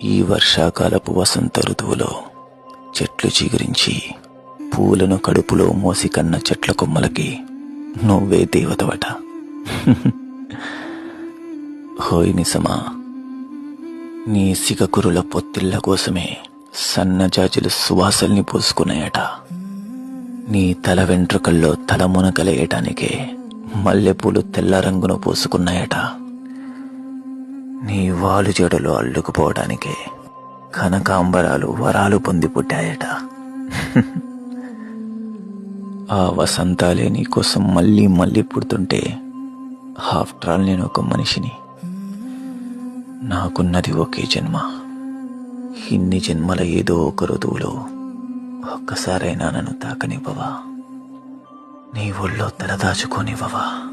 ఈ వర్షాకాలపు వసంత ఋతువులో చెట్లు చిగురించి పూలను కడుపులో మోసి కన్న చెట్ల కొమ్మలకి నువ్వే దేవతవట. హోయ్ నిజమా, నీ సిగకురుల పొత్తిళ్ల కోసమే సన్నజాజులు సువాసల్ని పూసుకున్నాయట. నీ తల వెంట్రుకల్లో తలమునకలేయటానికే మల్లెపూలు తెల్ల రంగును పూసుకున్నాయట. నీ వాలు జడలో అల్లుకుపోవడానికే కనకాంబరాలు వరాలు పొంది పుట్టాయట. ఆ వసంతాలే నీకోసం మళ్ళీ మళ్ళీ పుడుతుంటే, ఆఫ్టర్ ఆల్ నేను ఒక మనిషిని. నాకున్నది ఒకే జన్మ. ఇన్ని జన్మల ఏదో ఒక ఋతువులో ఒక్కసారైనా నన్ను తాకనివ్వవా? నీ ఒళ్ళో తలదాచుకోనివ్వవా?